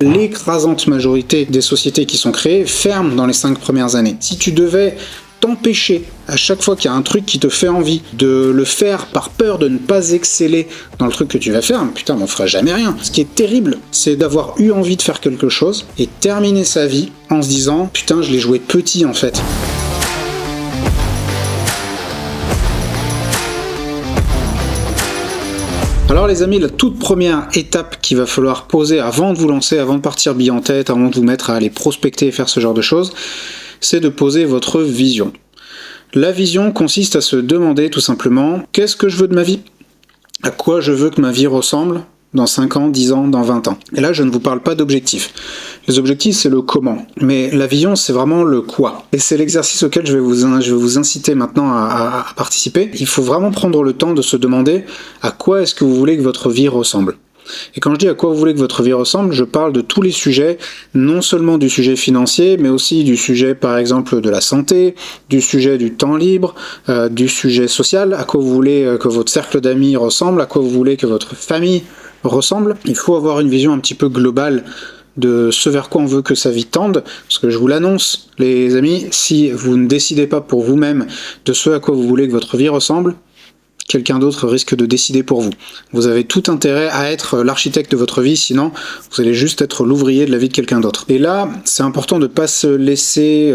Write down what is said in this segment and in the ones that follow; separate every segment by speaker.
Speaker 1: L'écrasante majorité des sociétés qui sont créées ferment dans les 5 premières années. Si tu devais t'empêcher à chaque fois qu'il y a un truc qui te fait envie de le faire par peur de ne pas exceller dans le truc que tu vas faire, putain, on fera jamais rien. Ce qui est terrible, c'est d'avoir eu envie de faire quelque chose et terminer sa vie en se disant putain, je l'ai joué petit en fait. Alors les amis, la toute première étape qu'il va falloir poser avant de vous lancer, avant de partir bille en tête, avant de vous mettre à aller prospecter et faire ce genre de choses, c'est de poser votre vision. La vision consiste à se demander tout simplement qu'est-ce que je veux de ma vie ? À quoi je veux que ma vie ressemble dans 5 ans, 10 ans, dans 20 ans. Et là, je ne vous parle pas d'objectifs. Les objectifs, c'est le comment. Mais la vision, c'est vraiment le quoi. Et c'est l'exercice auquel je vais vous inciter maintenant à participer. Il faut vraiment prendre le temps de se demander à quoi est-ce que vous voulez que votre vie ressemble. Et quand je dis à quoi vous voulez que votre vie ressemble, je parle de tous les sujets, non seulement du sujet financier, mais aussi du sujet par exemple de la santé, du sujet du temps libre, du sujet social, à quoi vous voulez que votre cercle d'amis ressemble, à quoi vous voulez que votre famille ressemble. Il faut avoir une vision un petit peu globale de ce vers quoi on veut que sa vie tende, parce que je vous l'annonce, les amis, si vous ne décidez pas pour vous-même de ce à quoi vous voulez que votre vie ressemble, quelqu'un d'autre risque de décider pour vous. Vous avez tout intérêt à être l'architecte de votre vie, sinon vous allez juste être l'ouvrier de la vie de quelqu'un d'autre. Et là, c'est important de ne pas se laisser,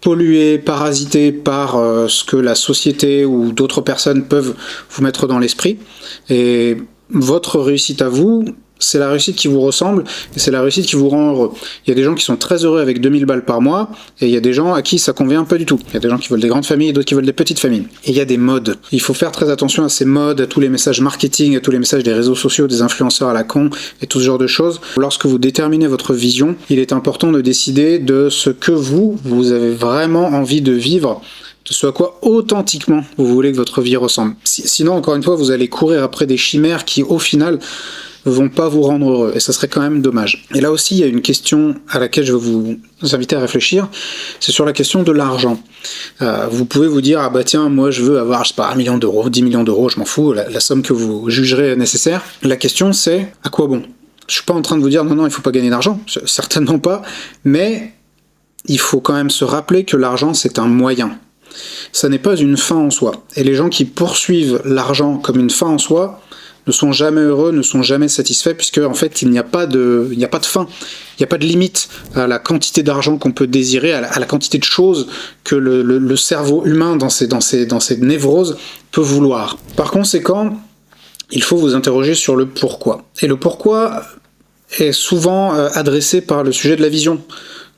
Speaker 1: polluer, parasiter par ce que la société ou d'autres personnes peuvent vous mettre dans l'esprit. Et votre réussite à vous, c'est la réussite qui vous ressemble et c'est la réussite qui vous rend heureux. Il y a des gens qui sont très heureux avec 2000 balles par mois et il y a des gens à qui ça convient pas du tout. Il y a des gens qui veulent des grandes familles et d'autres qui veulent des petites familles. Et il y a des modes. Il faut faire très attention à ces modes, à tous les messages marketing, à tous les messages des réseaux sociaux, des influenceurs à la con et tout ce genre de choses. Lorsque vous déterminez votre vision, il est important de décider de ce que vous avez vraiment envie de vivre, de ce à quoi authentiquement vous voulez que votre vie ressemble. Sinon, encore une fois, vous allez courir après des chimères qui, au final, vont pas vous rendre heureux, et ça serait quand même dommage. Et là aussi, il y a une question à laquelle je veux vous inviter à réfléchir, c'est sur la question de l'argent. Vous pouvez vous dire, ah bah tiens, moi je veux avoir, je sais pas, 1 million d'euros, 10 millions d'euros, je m'en fous, la somme que vous jugerez nécessaire. La question c'est, à quoi bon ? Je suis pas en train de vous dire, non, il faut pas gagner d'argent, certainement pas, mais il faut quand même se rappeler que l'argent c'est un moyen. Ça n'est pas une fin en soi. Et les gens qui poursuivent l'argent comme une fin en soi, ne sont jamais heureux, ne sont jamais satisfaits, puisque en fait il n'y a pas de fin, il n'y a pas de limite à la quantité d'argent qu'on peut désirer, à la quantité de choses que le cerveau humain dans ses névroses peut vouloir. Par conséquent, il faut vous interroger sur le pourquoi. Et le pourquoi est souvent adressé par le sujet de la vision.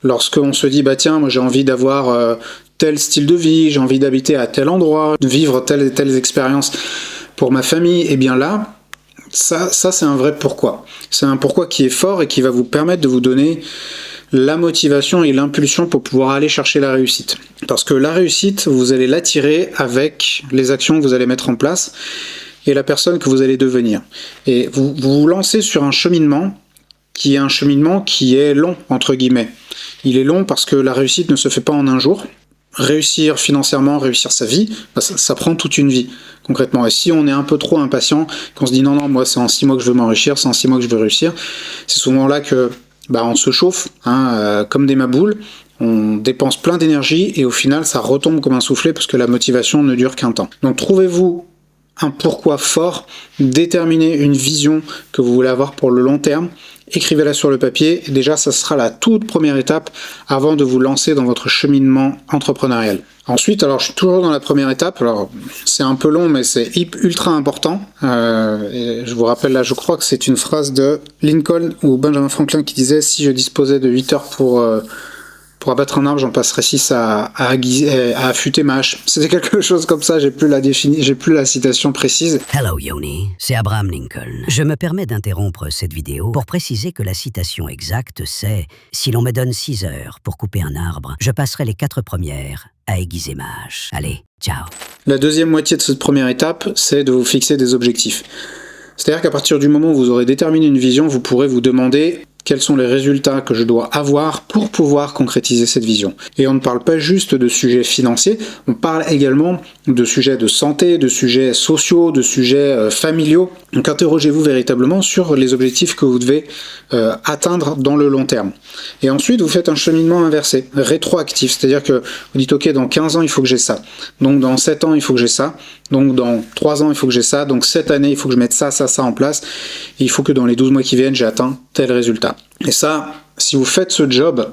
Speaker 1: Lorsqu'on se dit, bah tiens, moi j'ai envie d'avoir tel style de vie, j'ai envie d'habiter à tel endroit, de vivre telle et telle expérience pour ma famille, et bien là, ça c'est un vrai pourquoi. C'est un pourquoi qui est fort et qui va vous permettre de vous donner la motivation et l'impulsion pour pouvoir aller chercher la réussite. Parce que la réussite, vous allez l'attirer avec les actions que vous allez mettre en place et la personne que vous allez devenir. Et vous vous lancez sur un cheminement qui est long, entre guillemets. Il est long parce que la réussite ne se fait pas en un jour. Réussir financièrement, réussir sa vie, ça prend toute une vie, concrètement. Et si on est un peu trop impatient, qu'on se dit non, moi c'est en 6 mois que je veux m'enrichir, c'est en 6 mois que je veux réussir, c'est souvent là que on se chauffe, comme des maboules, on dépense plein d'énergie et au final ça retombe comme un soufflet parce que la motivation ne dure qu'un temps. Donc trouvez-vous un pourquoi fort, déterminez une vision que vous voulez avoir pour le long terme, écrivez-la sur le papier, et déjà ça sera la toute première étape avant de vous lancer dans votre cheminement entrepreneurial. Ensuite, alors je suis toujours dans la première étape, alors c'est un peu long mais c'est ultra important, et je vous rappelle là, je crois que c'est une phrase de Lincoln ou Benjamin Franklin qui disait « Si je disposais de 8 heures pour abattre un arbre, j'en passerai 6 à affûter ma hache. » C'était quelque chose comme ça, j'ai plus la citation précise.
Speaker 2: Hello Yoni, c'est Abraham Lincoln. Je me permets d'interrompre cette vidéo pour préciser que la citation exacte c'est « Si l'on me donne 6 heures pour couper un arbre, je passerai les 4 premières à aiguiser ma hache. Allez, ciao !»
Speaker 1: La deuxième moitié de cette première étape, c'est de vous fixer des objectifs. C'est-à-dire qu'à partir du moment où vous aurez déterminé une vision, vous pourrez vous demander quels sont les résultats que je dois avoir pour pouvoir concrétiser cette vision. Et on ne parle pas juste de sujets financiers, on parle également de sujets de santé, de sujets sociaux, de sujets familiaux. Donc interrogez-vous véritablement sur les objectifs que vous devez atteindre dans le long terme. Et ensuite, vous faites un cheminement inversé, rétroactif, c'est-à-dire que vous dites ok, dans 15 ans, il faut que j'ai ça. Donc dans 7 ans, il faut que j'ai ça. Donc dans 3 ans, il faut que j'ai ça. Donc cette année, il faut que je mette ça en place. Et il faut que dans les 12 mois qui viennent, j'ai atteint tel résultat. Et ça, si vous faites ce job,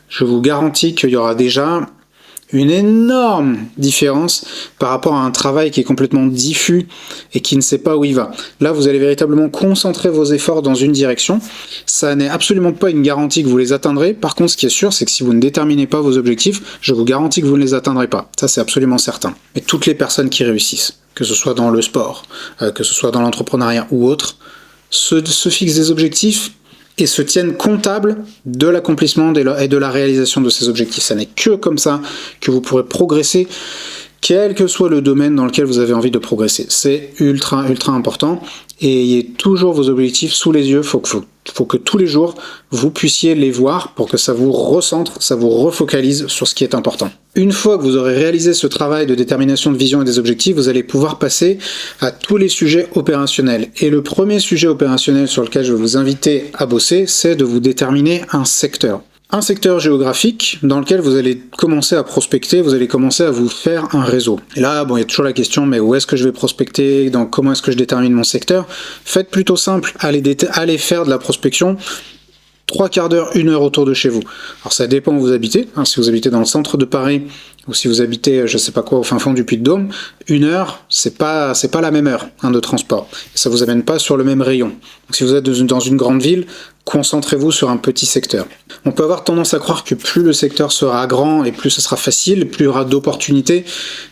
Speaker 1: je vous garantis qu'il y aura déjà une énorme différence par rapport à un travail qui est complètement diffus et qui ne sait pas où il va. Là, vous allez véritablement concentrer vos efforts dans une direction. Ça n'est absolument pas une garantie que vous les atteindrez. Par contre, ce qui est sûr, c'est que si vous ne déterminez pas vos objectifs, je vous garantis que vous ne les atteindrez pas. Ça, c'est absolument certain. Et toutes les personnes qui réussissent, que ce soit dans le sport, que ce soit dans l'entrepreneuriat ou autre, se fixent des objectifs et se tiennent comptables de l'accomplissement et de la réalisation de ces objectifs. Ça n'est que comme ça que vous pourrez progresser, quel que soit le domaine dans lequel vous avez envie de progresser. C'est ultra, ultra important. Et ayez toujours vos objectifs sous les yeux. Faut que tous les jours, vous puissiez les voir pour que ça vous recentre, ça vous refocalise sur ce qui est important. Une fois que vous aurez réalisé ce travail de détermination de vision et des objectifs, vous allez pouvoir passer à tous les sujets opérationnels. Et le premier sujet opérationnel sur lequel je vais vous inviter à bosser, c'est de vous déterminer un secteur. Un secteur géographique dans lequel vous allez commencer à prospecter, vous allez commencer à vous faire un réseau. Et là, bon, il y a toujours la question, mais où est-ce que je vais prospecter, comment est-ce que je détermine mon secteur? Faites plutôt simple, allez faire de la prospection 3/4 d'heure, 1 heure autour de chez vous. Alors ça dépend où vous habitez, si vous habitez dans le centre de Paris, ou si vous habitez, je sais pas quoi, au fin fond du Puy-de-Dôme, 1 heure, c'est pas la même heure de transport. Ça vous amène pas sur le même rayon. Donc si vous êtes dans une grande ville, concentrez-vous sur un petit secteur. On peut avoir tendance à croire que plus le secteur sera grand et plus ce sera facile, plus il y aura d'opportunités,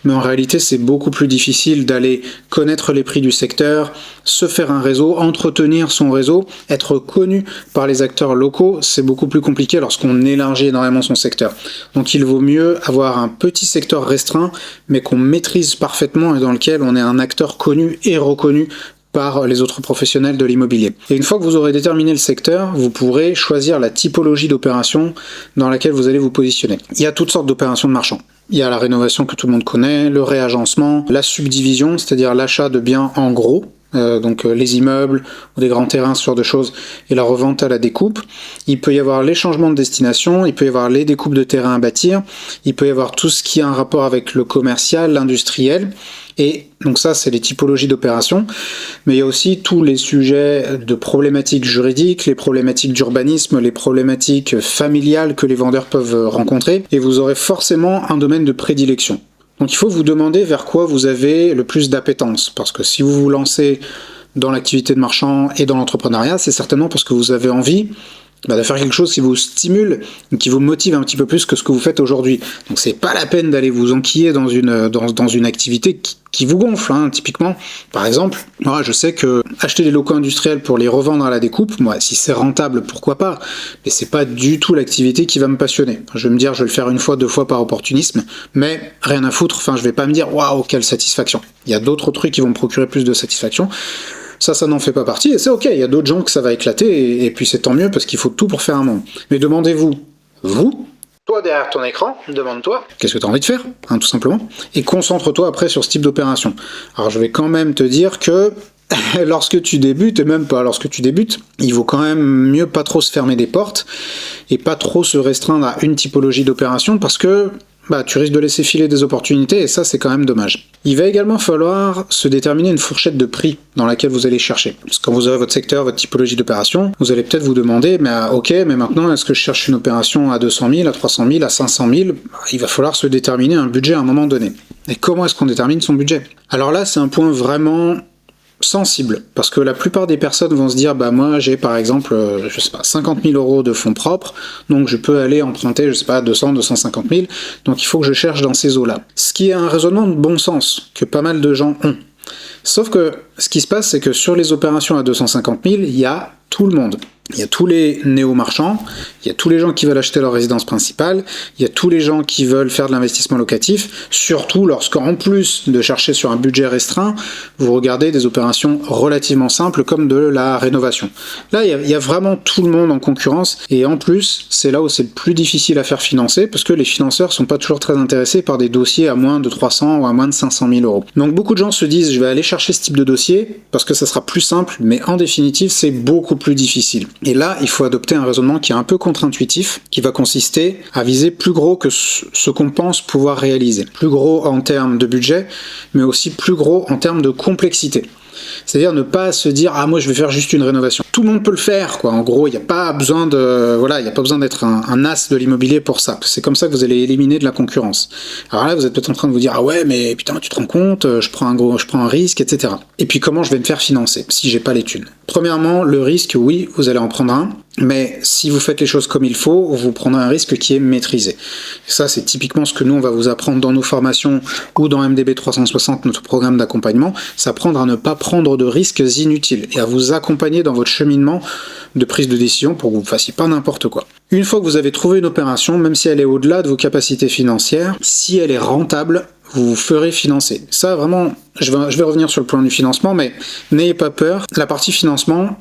Speaker 1: mais en réalité c'est beaucoup plus difficile d'aller connaître les prix du secteur, se faire un réseau, entretenir son réseau, être connu par les acteurs locaux, c'est beaucoup plus compliqué lorsqu'on élargit énormément son secteur. Donc il vaut mieux avoir un petit secteur restreint, mais qu'on maîtrise parfaitement et dans lequel on est un acteur connu et reconnu par les autres professionnels de l'immobilier. Et une fois que vous aurez déterminé le secteur, vous pourrez choisir la typologie d'opération dans laquelle vous allez vous positionner. Il y a toutes sortes d'opérations de marchand. Il y a la rénovation que tout le monde connaît, le réagencement, la subdivision, c'est-à-dire l'achat de biens en gros, donc les immeubles ou des grands terrains, ce genre de choses, et la revente à la découpe. Il peut y avoir les changements de destination, il peut y avoir les découpes de terrains à bâtir, il peut y avoir tout ce qui a un rapport avec le commercial, l'industriel, et donc ça c'est les typologies d'opérations, mais il y a aussi tous les sujets de problématiques juridiques, les problématiques d'urbanisme, les problématiques familiales que les vendeurs peuvent rencontrer, et vous aurez forcément un domaine de prédilection. Donc il faut vous demander vers quoi vous avez le plus d'appétence, parce que si vous vous lancez dans l'activité de marchand et dans l'entrepreneuriat, c'est certainement parce que vous avez envie de faire quelque chose qui vous stimule, qui vous motive un petit peu plus que ce que vous faites aujourd'hui. Donc c'est pas la peine d'aller vous enquiller dans une activité qui vous gonfle, typiquement. Par exemple, moi je sais que acheter des locaux industriels pour les revendre à la découpe, moi si c'est rentable, pourquoi pas, mais c'est pas du tout l'activité qui va me passionner. Je vais me dire je vais le faire 1 fois, 2 fois par opportunisme, mais rien à foutre, je vais pas me dire waouh quelle satisfaction. Il y a d'autres trucs qui vont me procurer plus de satisfaction. Ça n'en fait pas partie, et c'est ok, il y a d'autres gens que ça va éclater, et puis c'est tant mieux, parce qu'il faut tout pour faire un monde. Mais demandez-vous, toi derrière ton écran, demande-toi, qu'est-ce que tu as envie de faire, tout simplement, et concentre-toi après sur ce type d'opération. Alors je vais quand même te dire que, lorsque tu débutes, et même pas lorsque tu débutes, il vaut quand même mieux pas trop se fermer des portes, et pas trop se restreindre à une typologie d'opération, parce que tu risques de laisser filer des opportunités, et ça c'est quand même dommage. Il va également falloir se déterminer une fourchette de prix dans laquelle vous allez chercher. Parce que quand vous aurez votre secteur, votre typologie d'opération, vous allez peut-être vous demander, mais maintenant est-ce que je cherche une opération à 200 000, à 300 000, à 500 000 ? Il va falloir se déterminer un budget à un moment donné. Et comment est-ce qu'on détermine son budget ? Alors là, c'est un point vraiment sensible, parce que la plupart des personnes vont se dire moi j'ai par exemple 50 000 euros de fonds propres, donc je peux aller emprunter 200, 250 000, donc il faut que je cherche dans ces eaux-là. Ce qui est un raisonnement de bon sens que pas mal de gens ont. Sauf que ce qui se passe, c'est que sur les opérations à 250 000, il y a tout le monde. Il y a tous les néo-marchands, il y a tous les gens qui veulent acheter leur résidence principale, il y a tous les gens qui veulent faire de l'investissement locatif, surtout lorsqu'en plus de chercher sur un budget restreint, vous regardez des opérations relativement simples comme de la rénovation. Là, il y a vraiment tout le monde en concurrence, et en plus, c'est là où c'est le plus difficile à faire financer, parce que les financeurs sont pas toujours très intéressés par des dossiers à moins de 300 ou à moins de 500 000 euros. Donc beaucoup de gens se disent, je vais aller chercher ce type de dossier, parce que ça sera plus simple, mais en définitive, c'est beaucoup plus difficile. Et là, il faut adopter un raisonnement qui est un peu contre-intuitif, qui va consister à viser plus gros que ce qu'on pense pouvoir réaliser. Plus gros en termes de budget, mais aussi plus gros en termes de complexité. C'est-à-dire ne pas se dire moi je vais faire juste une rénovation. Tout le monde peut le faire, quoi. En gros, il n'y a pas besoin d'être un as de l'immobilier pour ça. C'est comme ça que vous allez éliminer de la concurrence. Alors là, vous êtes peut-être en train de vous dire ouais, mais putain, tu te rends compte, je prends un risque, etc. Et puis comment je vais me faire financer si j'ai pas les thunes? Premièrement, le risque, oui, vous allez en prendre un. Mais si vous faites les choses comme il faut, vous prendrez un risque qui est maîtrisé. Et ça, c'est typiquement ce que nous, on va vous apprendre dans nos formations ou dans MDB 360, notre programme d'accompagnement, c'est apprendre à ne pas prendre de risques inutiles et à vous accompagner dans votre cheminement de prise de décision pour que vous ne fassiez pas n'importe quoi. Une fois que vous avez trouvé une opération, même si elle est au-delà de vos capacités financières, si elle est rentable, vous vous ferez financer. Ça, vraiment, je vais revenir sur le plan du financement, mais n'ayez pas peur. La partie financement,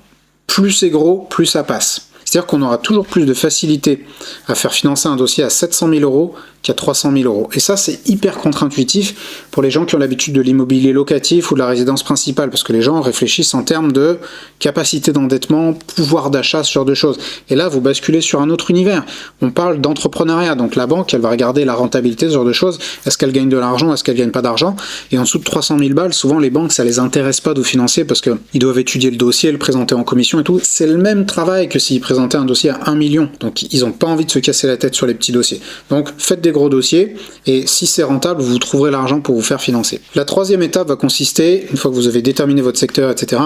Speaker 1: plus c'est gros, plus ça passe. C'est-à-dire qu'on aura toujours plus de facilité à faire financer un dossier à 700 000 euros qu'à 300 000 euros. Et ça, c'est hyper contre-intuitif pour les gens qui ont l'habitude de l'immobilier locatif ou de la résidence principale, parce que les gens réfléchissent en termes de capacité d'endettement, pouvoir d'achat, ce genre de choses. Et là, vous basculez sur un autre univers. On parle d'entrepreneuriat, donc la banque, elle va regarder la rentabilité, ce genre de choses. Est-ce qu'elle gagne de l'argent, est-ce qu'elle gagne pas d'argent? Et en dessous de 300 000 balles, souvent les banques, ça les intéresse pas de vous financer parce qu'ils doivent étudier le dossier, le présenter en commission et tout. C'est le même travail que s'ils présentaient un dossier à 1 million. Donc ils n'ont pas envie de se casser la tête sur les petits dossiers. Donc faites des gros dossiers et si c'est rentable, vous trouverez l'argent pour vous faire financer. La troisième étape va consister, une fois que vous avez déterminé votre secteur, etc.,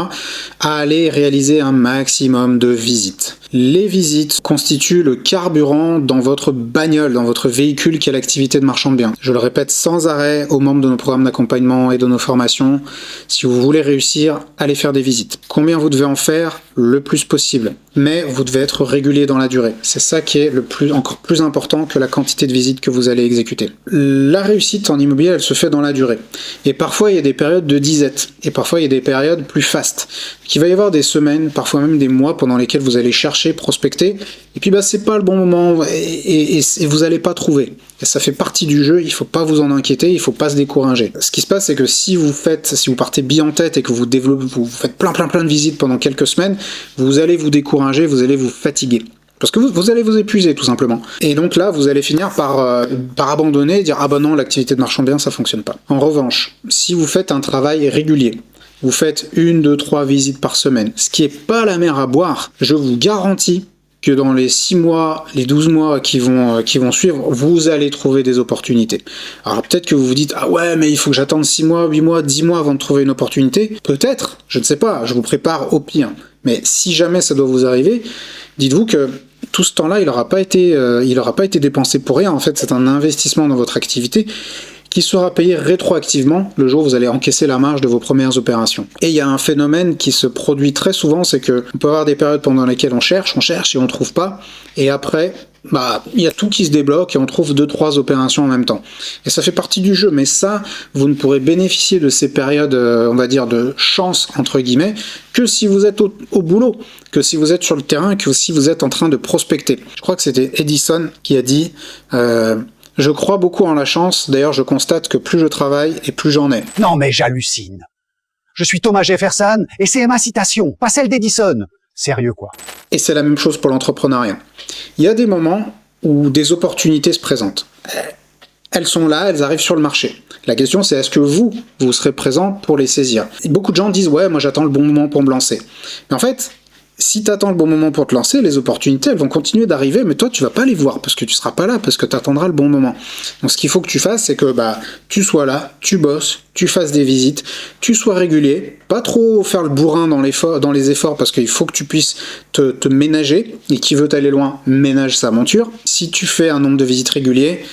Speaker 1: à aller réaliser un maximum de visites. Les visites constituent le carburant dans votre bagnole, dans votre véhicule qui est l'activité de marchand de biens. Je le répète sans arrêt aux membres de nos programmes d'accompagnement et de nos formations, si vous voulez réussir, allez faire des visites. Combien vous devez en faire? Le plus possible. Mais vous devez être régulier dans la durée. C'est ça qui est encore plus important que la quantité de visites que vous allez exécuter. La réussite en immobilier, elle se fait dans la durée. Et parfois, il y a des périodes de disette. Et parfois, il y a des périodes plus fastes. Il va y avoir des semaines, parfois même des mois pendant lesquels vous allez chercher, prospecter. Et puis, c'est pas le bon moment et vous allez pas trouver. Et ça fait partie du jeu, il faut pas vous en inquiéter, il faut pas se décourager. Ce qui se passe, c'est que si vous partez bille en tête et que vous faites plein de visites pendant quelques semaines, vous allez vous décourager, vous allez vous fatiguer. Parce que vous allez vous épuiser, tout simplement. Et donc là, vous allez finir par abandonner et dire « Ah bah non, l'activité de marchand de biens, ça fonctionne pas ». En revanche, si vous faites un travail régulier, vous faites 1, 2, 3 visites par semaine, ce qui est pas la mer à boire, je vous garantis que dans les 6 mois, les 12 mois qui vont suivre, vous allez trouver des opportunités. Alors peut-être que vous vous dites « Ah ouais, mais il faut que j'attende 6 mois, 8 mois, 10 mois avant de trouver une opportunité. » Peut-être, je ne sais pas, je vous prépare au pire. Mais si jamais ça doit vous arriver, dites-vous que tout ce temps-là, il n'aura pas été dépensé pour rien. En fait, c'est un investissement dans votre activité qui sera payé rétroactivement le jour où vous allez encaisser la marge de vos premières opérations. Et il y a un phénomène qui se produit très souvent, c'est que on peut avoir des périodes pendant lesquelles on cherche et on trouve pas, et après, il y a tout qui se débloque et on trouve 2-3 opérations en même temps. Et ça fait partie du jeu, mais ça, vous ne pourrez bénéficier de ces périodes, on va dire, de chance, entre guillemets, que si vous êtes au boulot, que si vous êtes sur le terrain, que si vous êtes en train de prospecter. Je crois que c'était Edison qui a dit je crois beaucoup en la chance, d'ailleurs je constate que plus je travaille et plus j'en ai.
Speaker 3: Non mais j'hallucine. Je suis Thomas Jefferson et c'est ma citation, pas celle d'Edison. Sérieux quoi.
Speaker 1: Et c'est la même chose pour l'entrepreneuriat. Il y a des moments où des opportunités se présentent. Elles sont là, elles arrivent sur le marché. La question c'est est-ce que vous serez présent pour les saisir? Et beaucoup de gens disent ouais, moi j'attends le bon moment pour me lancer. Mais en fait, si tu attends le bon moment pour te lancer, les opportunités, elles vont continuer d'arriver, mais toi, tu vas pas les voir, parce que tu seras pas là, parce que tu attendras le bon moment. Donc, ce qu'il faut que tu fasses, c'est que tu sois là, tu bosses, tu fasses des visites, tu sois régulier, pas trop faire le bourrin dans les efforts, parce qu'il faut que tu puisses te ménager, et qui veut aller loin, ménage sa monture. Si tu fais un nombre de visites réguliers,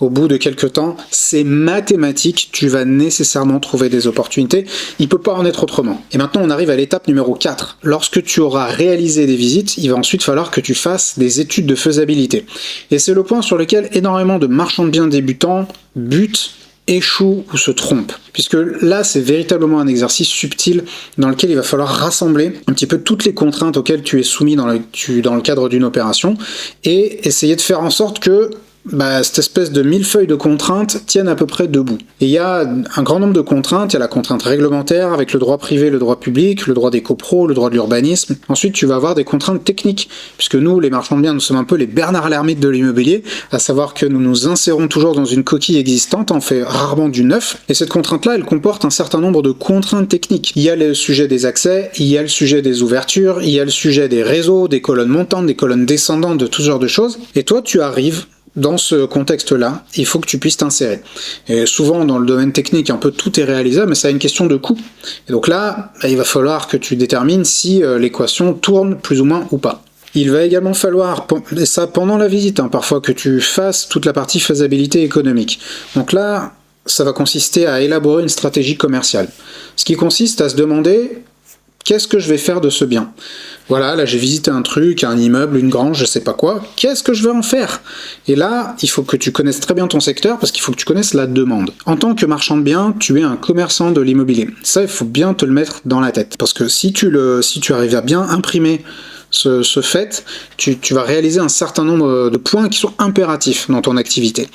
Speaker 1: au bout de quelques temps, c'est mathématique, tu vas nécessairement trouver des opportunités, il peut pas en être autrement. Et maintenant on arrive à l'étape numéro 4. Lorsque tu auras réalisé des visites, il va ensuite falloir que tu fasses des études de faisabilité. Et c'est le point sur lequel énormément de marchands de biens débutants butent, échouent ou se trompent. Puisque là, c'est véritablement un exercice subtil dans lequel il va falloir rassembler un petit peu toutes les contraintes auxquelles tu es soumis dans le cadre d'une opération et essayer de faire en sorte que cette espèce de millefeuille de contraintes tienne à peu près debout. Et il y a un grand nombre de contraintes, il y a la contrainte réglementaire avec le droit privé, le droit public, le droit des copros, le droit de l'urbanisme. Ensuite, tu vas avoir des contraintes techniques, puisque nous, les marchands de biens, nous sommes un peu les Bernard l'ermite de l'immobilier, à savoir que nous nous insérons toujours dans une coquille existante, on fait rarement du neuf, et cette contrainte-là, elle comporte un certain nombre de contraintes techniques. Il y a le sujet des accès, il y a le sujet des ouvertures, il y a le sujet des réseaux, des colonnes montantes, des colonnes descendantes, de tout genre de choses, et toi, tu arrives dans ce contexte-là, il faut que tu puisses t'insérer. Et souvent, dans le domaine technique, un peu tout est réalisable, mais c'est une question de coût. Et donc là, il va falloir que tu détermines si l'équation tourne plus ou moins ou pas. Il va également falloir, et ça pendant la visite, parfois, que tu fasses toute la partie faisabilité économique. Donc là, ça va consister à élaborer une stratégie commerciale. Ce qui consiste à se demander... Qu'est-ce que je vais faire de ce bien? Voilà, là j'ai visité un truc, un immeuble, une grange, je sais pas quoi. Qu'est-ce que je vais en faire? Et là, il faut que tu connaisses très bien ton secteur parce qu'il faut que tu connaisses la demande. En tant que marchand de biens, tu es un commerçant de l'immobilier. Ça, il faut bien te le mettre dans la tête. Parce que si tu arrives à bien imprimer ce fait, tu vas réaliser un certain nombre de points qui sont impératifs dans ton activité.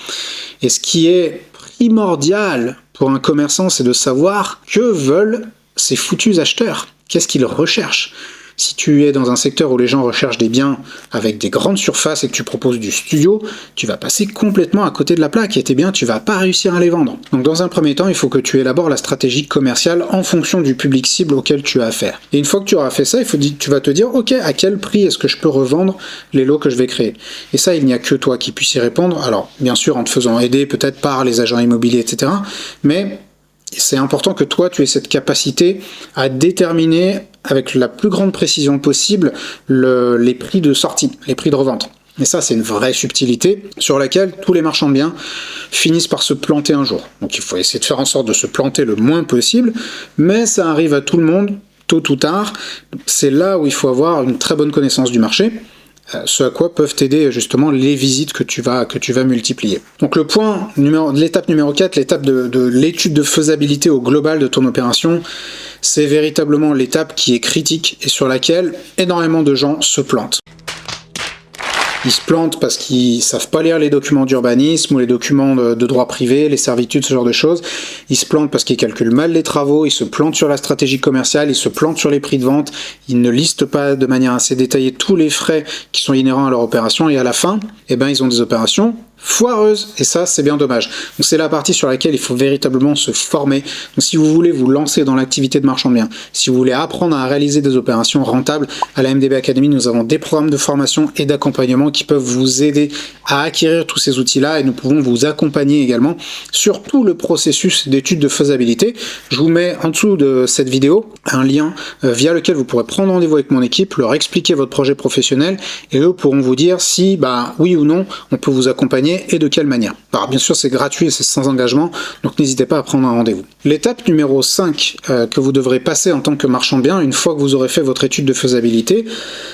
Speaker 1: Et ce qui est primordial pour un commerçant, c'est de savoir que veulent ces foutus acheteurs. Qu'est-ce qu'ils recherchent? Si tu es dans un secteur où les gens recherchent des biens avec des grandes surfaces et que tu proposes du studio, tu vas passer complètement à côté de la plaque et tes biens, tu vas pas réussir à les vendre. Donc dans un premier temps, il faut que tu élabores la stratégie commerciale en fonction du public cible auquel tu as affaire. Et une fois que tu auras fait ça, tu vas te dire, ok, à quel prix est-ce que je peux revendre les lots que je vais créer? Et ça, il n'y a que toi qui puisse y répondre. Alors, bien sûr, en te faisant aider peut-être par les agents immobiliers, etc. Mais c'est important que toi, tu aies cette capacité à déterminer avec la plus grande précision possible les prix de sortie, les prix de revente. Et ça, c'est une vraie subtilité sur laquelle tous les marchands de biens finissent par se planter un jour. Donc il faut essayer de faire en sorte de se planter le moins possible, mais ça arrive à tout le monde, tôt ou tard. C'est là où il faut avoir une très bonne connaissance du marché. Ce à quoi peuvent t'aider justement les visites que tu vas multiplier. Donc l'étape numéro 4, l'étape de l'étude de faisabilité au global de ton opération, c'est véritablement l'étape qui est critique et sur laquelle énormément de gens se plantent. Ils se plantent parce qu'ils savent pas lire les documents d'urbanisme ou les documents de droit privé, les servitudes, ce genre de choses. Ils se plantent parce qu'ils calculent mal les travaux, ils se plantent sur la stratégie commerciale, ils se plantent sur les prix de vente, ils ne listent pas de manière assez détaillée tous les frais qui sont inhérents à leur opération et à la fin, ils ont des opérations foireuse, et ça c'est bien dommage. Donc c'est la partie sur laquelle il faut véritablement se former. Donc si vous voulez vous lancer dans l'activité de marchand de biens, si vous voulez apprendre à réaliser des opérations rentables, à la MDB Academy nous avons des programmes de formation et d'accompagnement qui peuvent vous aider à acquérir tous ces outils-là, et nous pouvons vous accompagner également sur tout le processus d'étude de faisabilité. Je vous mets en dessous de cette vidéo un lien via lequel vous pourrez prendre rendez-vous avec mon équipe, leur expliquer votre projet professionnel, et eux pourront vous dire si oui ou non on peut vous accompagner et de quelle manière. Alors bien sûr c'est gratuit et c'est sans engagement, donc n'hésitez pas à prendre un rendez-vous. L'étape numéro 5 que vous devrez passer en tant que marchand de biens, une fois que vous aurez fait votre étude de faisabilité,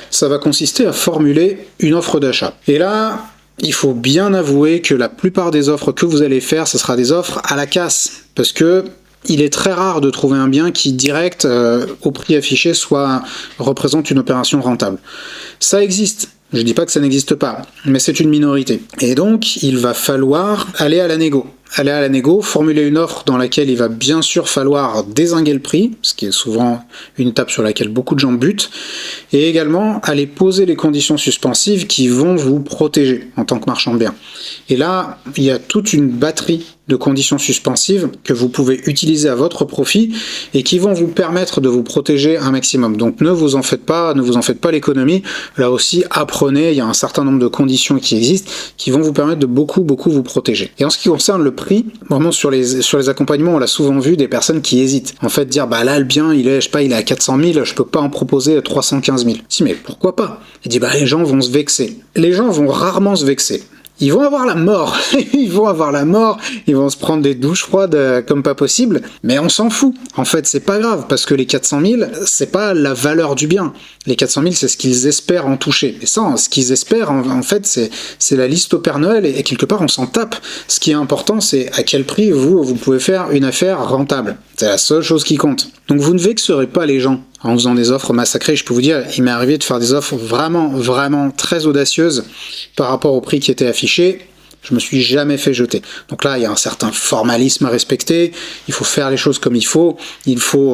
Speaker 1: ça va consister à formuler une offre d'achat. Et là, il faut bien avouer que la plupart des offres que vous allez faire, ce sera des offres à la casse, parce que il est très rare de trouver un bien qui, direct, au prix affiché, représente une opération rentable. Ça existe. Je dis pas que ça n'existe pas, mais c'est une minorité. Et donc, il va falloir aller à la négo. Formuler une offre dans laquelle il va bien sûr falloir dézinguer le prix, ce qui est souvent une étape sur laquelle beaucoup de gens butent, et également aller poser les conditions suspensives qui vont vous protéger en tant que marchand de biens. Et là, il y a toute une batterie de conditions suspensives que vous pouvez utiliser à votre profit et qui vont vous permettre de vous protéger un maximum. Donc ne vous en faites pas l'économie. Là aussi, apprenez, il y a un certain nombre de conditions qui existent qui vont vous permettre de beaucoup vous protéger. Et en ce qui concerne le prix, vraiment sur les accompagnements, on l'a souvent vu des personnes qui hésitent. En fait, dire là le bien il est à 400 000, je peux pas en proposer 315 000. Si, mais pourquoi pas? Il dit les gens vont se vexer. Les gens vont rarement se vexer. ils vont avoir la mort. Ils vont avoir la mort, ils vont se prendre des douches froides comme pas possible, mais on s'en fout. En fait, c'est pas grave, parce que les 400 000, c'est pas la valeur du bien. Les 400 000, c'est ce qu'ils espèrent en toucher. Et ça, ce qu'ils espèrent, en fait, c'est la liste au Père Noël, et quelque part, on s'en tape. Ce qui est important, c'est à quel prix vous pouvez faire une affaire rentable. C'est la seule chose qui compte. Donc vous ne vexerez pas les gens en faisant des offres massacrées. Je peux vous dire, il m'est arrivé de faire des offres vraiment très audacieuses par rapport au prix qui était affiché. Je me suis jamais fait jeter. Donc là, il y a un certain formalisme à respecter, il faut faire les choses comme il faut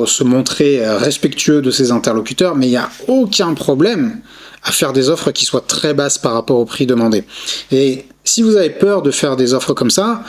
Speaker 1: se montrer respectueux de ses interlocuteurs, mais il n'y a aucun problème à faire des offres qui soient très basses par rapport au prix demandé. Et si vous avez peur de faire des offres comme ça,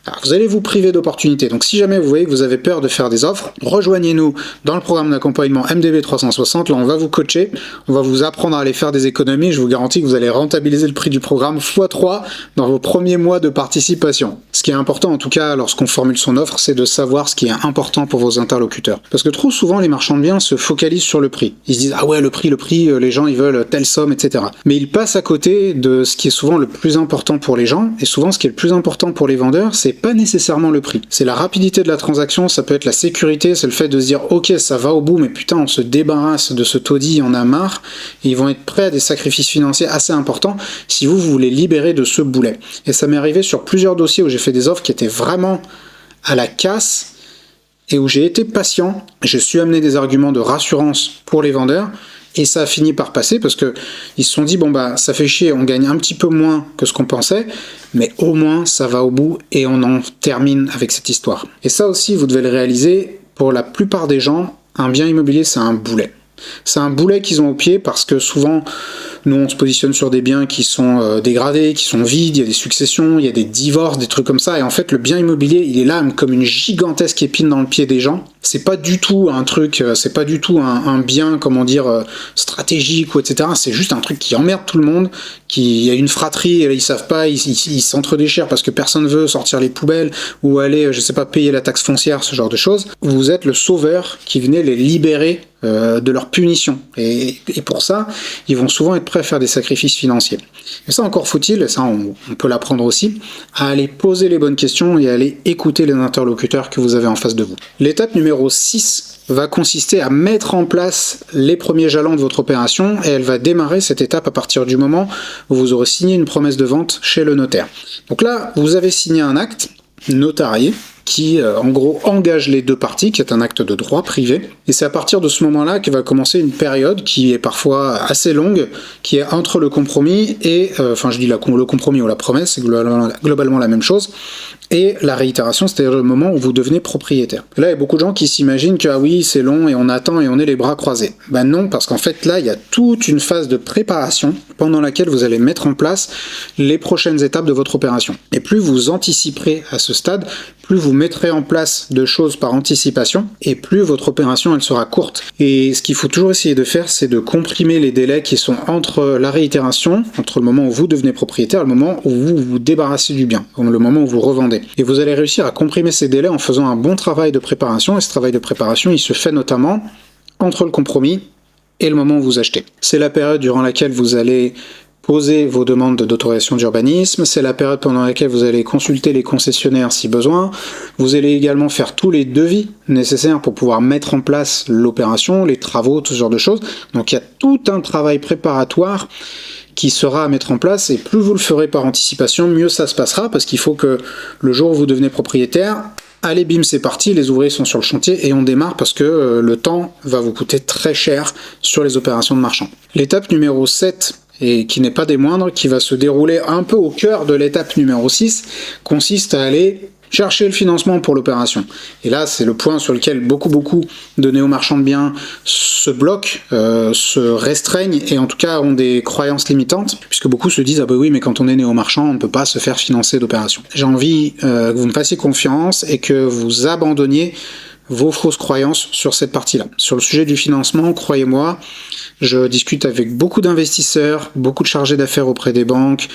Speaker 1: alors vous allez vous priver d'opportunités. Donc si jamais vous voyez que vous avez peur de faire des offres, rejoignez-nous dans le programme d'accompagnement MDB 360. Là, on va vous coacher, on va vous apprendre à aller faire des économies. Je vous garantis que vous allez rentabiliser le prix du programme x3 dans vos premiers mois de participation. Ce qui est important, en tout cas, lorsqu'on formule son offre, c'est de savoir ce qui est important pour vos interlocuteurs. Parce que trop souvent, les marchands de biens se focalisent sur le prix. Ils se disent « Ah ouais, le prix, les gens, ils veulent telle somme, etc. » Mais ils passent à côté de ce qui est souvent le plus important pour les gens. Et souvent, ce qui est le plus important pour les vendeurs, c'est pas nécessairement le prix. C'est la rapidité de la transaction, ça peut être la sécurité, c'est le fait de se dire ok, ça va au bout, mais putain, on se débarrasse de ce taudis, on a marre, et ils vont être prêts à des sacrifices financiers assez importants si vous voulez libérer de ce boulet. Et ça m'est arrivé sur plusieurs dossiers où j'ai fait des offres qui étaient vraiment à la casse et où j'ai été patient, j'ai su amener des arguments de rassurance pour les vendeurs. Et ça a fini par passer parce que ils se sont dit bon bah ça fait chier, on gagne un petit peu moins que ce qu'on pensait, mais au moins ça va au bout et on en termine avec cette histoire. Et ça aussi vous devez le réaliser, pour la plupart des gens, un bien immobilier c'est un boulet. C'est un boulet qu'ils ont au pied parce que souvent, nous on se positionne sur des biens qui sont dégradés, qui sont vides, il y a des successions, il y a des divorces, des trucs comme ça, et en fait le bien immobilier il est là comme une gigantesque épine dans le pied des gens. C'est pas du tout un truc, c'est pas du tout un bien, comment dire, stratégique ou etc. C'est juste un truc qui emmerde tout le monde, il y a une fratrie, et ils savent pas, ils s'entre-déchirent parce que personne veut sortir les poubelles ou aller, je sais pas, payer la taxe foncière, ce genre de choses. Vous êtes le sauveur qui venait les libérer de leur punition. Et pour ça, ils vont souvent être prêts à faire des sacrifices financiers. Et ça, encore faut-il, et ça on peut l'apprendre aussi, à aller poser les bonnes questions et à aller écouter les interlocuteurs que vous avez en face de vous. L'étape numéro 6 va consister à mettre en place les premiers jalons de votre opération, et elle va démarrer cette étape à partir du moment où vous aurez signé une promesse de vente chez le notaire. Donc là, vous avez signé un acte notarié qui en gros engage les deux parties, qui est un acte de droit privé, et c'est à partir de ce moment-là que va commencer une période qui est parfois assez longue, qui est entre le compromis et, le compromis ou la promesse, c'est globalement la même chose, et la réitération, c'est-à-dire le moment où vous devenez propriétaire. Là, il y a beaucoup de gens qui s'imaginent que ah oui, c'est long et on attend et on est les bras croisés. Ben non, parce qu'en fait là, il y a toute une phase de préparation pendant laquelle vous allez mettre en place les prochaines étapes de votre opération. Et plus vous anticiperez à ce stade, plus vous mettrez en place de choses par anticipation, et plus votre opération elle sera courte. Et ce qu'il faut toujours essayer de faire, c'est de comprimer les délais qui sont entre la réitération, entre le moment où vous devenez propriétaire et le moment où vous vous débarrassez du bien, le moment où vous revendez. Et vous allez réussir à comprimer ces délais en faisant un bon travail de préparation, et ce travail de préparation, il se fait notamment entre le compromis et le moment où vous achetez. C'est la période durant laquelle vous allez poser vos demandes d'autorisation d'urbanisme, c'est la période pendant laquelle vous allez consulter les concessionnaires si besoin, vous allez également faire tous les devis nécessaires pour pouvoir mettre en place l'opération, les travaux, tout ce genre de choses. Donc il y a tout un travail préparatoire qui sera à mettre en place, et plus vous le ferez par anticipation, mieux ça se passera, parce qu'il faut que le jour où vous devenez propriétaire, allez bim c'est parti, les ouvriers sont sur le chantier et on démarre, parce que le temps va vous coûter très cher sur les opérations de marchand. L'étape numéro 7, et qui n'est pas des moindres, qui va se dérouler un peu au cœur de l'étape numéro 6, consiste à aller chercher le financement pour l'opération. Et là, c'est le point sur lequel beaucoup de néo-marchands de biens se bloquent, se restreignent, et en tout cas ont des croyances limitantes, puisque beaucoup se disent « Ah bah oui, mais quand on est néo-marchand, on ne peut pas se faire financer d'opération ». J'ai envie que vous me fassiez confiance et que vous abandonniez vos fausses croyances sur cette partie-là. Sur le sujet du financement, croyez-moi, je discute avec beaucoup d'investisseurs, beaucoup de chargés d'affaires auprès des banques,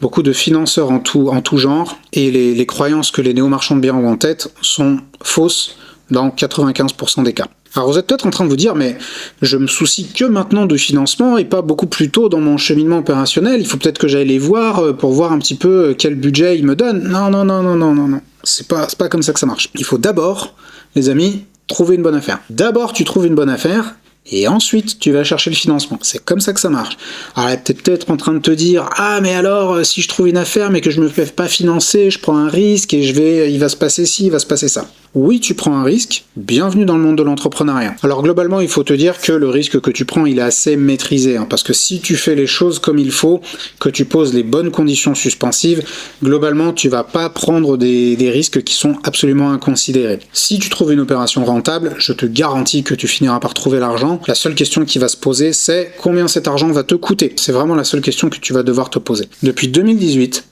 Speaker 1: beaucoup de financeurs en tout genre, et les croyances que les néo-marchands de biens ont en tête sont fausses dans 95% des cas. Alors vous êtes peut-être en train de vous dire, mais je me soucie que maintenant de financement et pas beaucoup plus tôt dans mon cheminement opérationnel, il faut peut-être que j'aille les voir pour voir un petit peu quel budget ils me donnent. Non. C'est pas comme ça que ça marche. Il faut d'abord, les amis, trouver une bonne affaire. D'abord tu trouves une bonne affaire, et ensuite tu vas chercher le financement. C'est comme ça que ça marche. Alors elle est peut-être en train de te dire, ah mais alors si je trouve une affaire mais que je me fais pas financer, je prends un risque et il va se passer ci, il va se passer ça. Oui, tu prends un risque, bienvenue dans le monde de l'entrepreneuriat. Alors globalement, il faut te dire que le risque que tu prends, il est assez maîtrisé, parce que si tu fais les choses comme il faut, que tu poses les bonnes conditions suspensives, globalement, tu vas pas prendre des risques qui sont absolument inconsidérés. Si tu trouves une opération rentable, je te garantis que tu finiras par trouver l'argent. La seule question qui va se poser, c'est combien cet argent va te coûter. C'est vraiment la seule question que tu vas devoir te poser. Depuis 2018,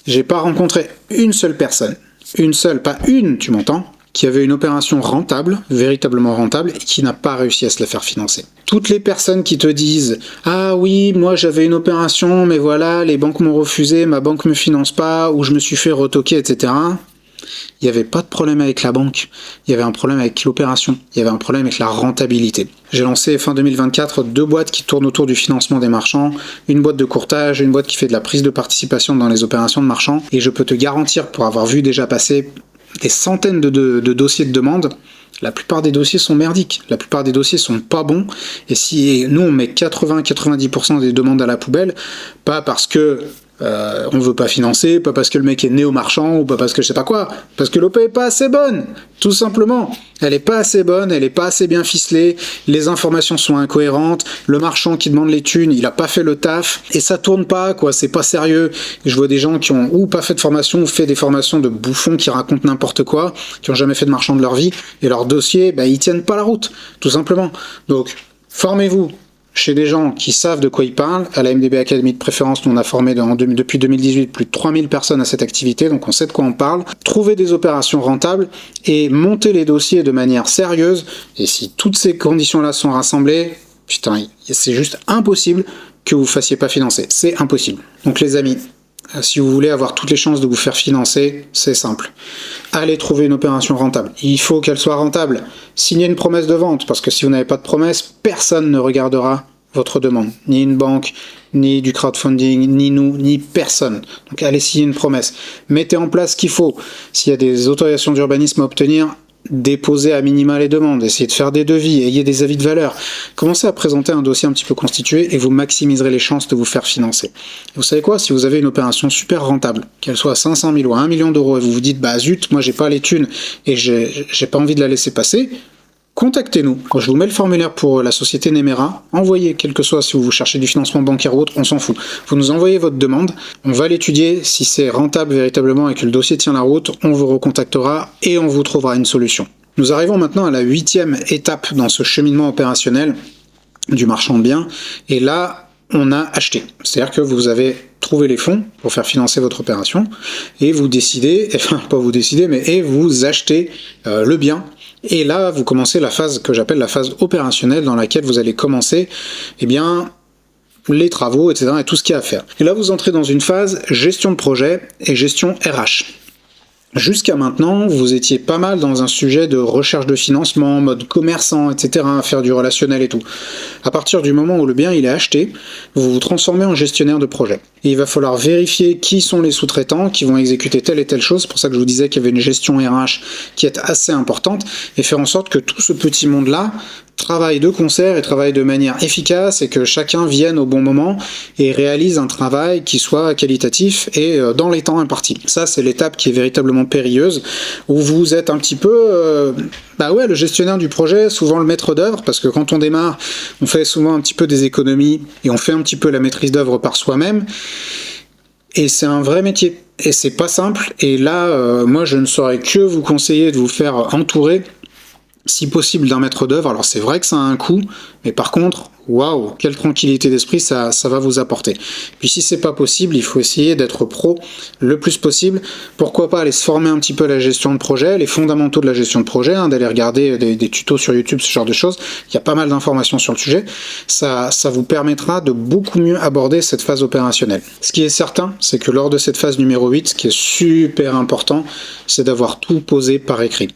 Speaker 1: j'ai pas rencontré une seule personne, une seule, pas une, tu m'entends, qui avait une opération rentable, véritablement rentable, et qui n'a pas réussi à se la faire financer. Toutes les personnes qui te disent « Ah oui, moi j'avais une opération, mais voilà, les banques m'ont refusé, ma banque me finance pas, ou je me suis fait retoquer, etc. » Il n'y avait pas de problème avec la banque, il y avait un problème avec l'opération, il y avait un problème avec la rentabilité. J'ai lancé fin 2024 2 boîtes qui tournent autour du financement des marchands, une boîte de courtage, une boîte qui fait de la prise de participation dans les opérations de marchands, et je peux te garantir, pour avoir vu déjà passer des centaines de dossiers de demande, la plupart des dossiers sont merdiques, la plupart des dossiers sont pas bons, et si nous on met 80-90% des demandes à la poubelle, pas parce que on veut pas financer, pas parce que le mec est néo-marchand, ou pas parce que je sais pas quoi, parce que l'OP est pas assez bonne, tout simplement. Elle est pas assez bonne, elle est pas assez bien ficelée, les informations sont incohérentes, le marchand qui demande les thunes, il a pas fait le taf, et ça tourne pas, quoi, c'est pas sérieux. Et je vois des gens qui ont ou pas fait de formation, ou fait des formations de bouffons qui racontent n'importe quoi, qui ont jamais fait de marchand de leur vie, et leurs dossiers, ils tiennent pas la route, tout simplement. Donc, formez-vous chez des gens qui savent de quoi ils parlent. À la MDB Academy de préférence, nous on a formé depuis 2018 plus de 3000 personnes à cette activité, donc on sait de quoi on parle. Trouvez des opérations rentables et montez les dossiers de manière sérieuse, et si toutes ces conditions-là sont rassemblées, putain, c'est juste impossible que vous fassiez pas financer. C'est impossible. Donc les amis, si vous voulez avoir toutes les chances de vous faire financer, c'est simple. Allez trouver une opération rentable. Il faut qu'elle soit rentable. Signez une promesse de vente, parce que si vous n'avez pas de promesse, personne ne regardera votre demande. Ni une banque, ni du crowdfunding, ni nous, ni personne. Donc allez signer une promesse. Mettez en place ce qu'il faut. S'il y a des autorisations d'urbanisme à obtenir, déposez à minima les demandes, essayez de faire des devis, ayez des avis de valeur. Commencez à présenter un dossier un petit peu constitué et vous maximiserez les chances de vous faire financer. Vous savez quoi, si vous avez une opération super rentable, qu'elle soit à 500 000 ou à 1 million d'euros, et vous vous dites, bah zut, moi j'ai pas les thunes et j'ai pas envie de la laisser passer, contactez-nous. Je vous mets le formulaire pour la société Nemera. Envoyez, quel que soit, si vous cherchez du financement bancaire ou autre, on s'en fout. Vous nous envoyez votre demande, on va l'étudier. Si c'est rentable véritablement et que le dossier tient la route, on vous recontactera et on vous trouvera une solution. Nous arrivons maintenant à la 8e étape dans ce cheminement opérationnel du marchand de biens. Et là, on a acheté. C'est-à-dire que vous avez trouvé les fonds pour faire financer votre opération et vous décidez, enfin pas vous décidez, mais et vous achetez le bien. Et là, vous commencez la phase que j'appelle la phase opérationnelle, dans laquelle vous allez commencer, les travaux, etc., et tout ce qu'il y a à faire. Et là, vous entrez dans une phase gestion de projet et gestion RH. Jusqu'à maintenant, vous étiez pas mal dans un sujet de recherche de financement, mode commerçant, etc., faire du relationnel et tout. À partir du moment où le bien il est acheté, vous vous transformez en gestionnaire de projet. Et il va falloir vérifier qui sont les sous-traitants qui vont exécuter telle et telle chose. C'est pour ça que je vous disais qu'il y avait une gestion RH qui est assez importante, et faire en sorte que tout ce petit monde-là travaille de concert et travaille de manière efficace, et que chacun vienne au bon moment et réalise un travail qui soit qualitatif et dans les temps impartis. Ça, c'est l'étape qui est véritablement périlleuse, où vous êtes un petit peu le gestionnaire du projet, souvent le maître d'œuvre, parce que quand on démarre, on fait souvent un petit peu des économies et on fait un petit peu la maîtrise d'œuvre par soi-même, et c'est un vrai métier et c'est pas simple. Et là, moi je ne saurais que vous conseiller de vous faire entourer, si possible, d'un maître d'œuvre. Alors c'est vrai que ça a un coût, mais par contre, waouh, quelle tranquillité d'esprit ça va vous apporter. Puis si c'est pas possible, il faut essayer d'être pro le plus possible. Pourquoi pas aller se former un petit peu à la gestion de projet, les fondamentaux de la gestion de projet, d'aller regarder des tutos sur YouTube, ce genre de choses. Il y a pas mal d'informations sur le sujet. Ça vous permettra de beaucoup mieux aborder cette phase opérationnelle. Ce qui est certain, c'est que lors de cette phase numéro 8, ce qui est super important, c'est d'avoir tout posé par écrit.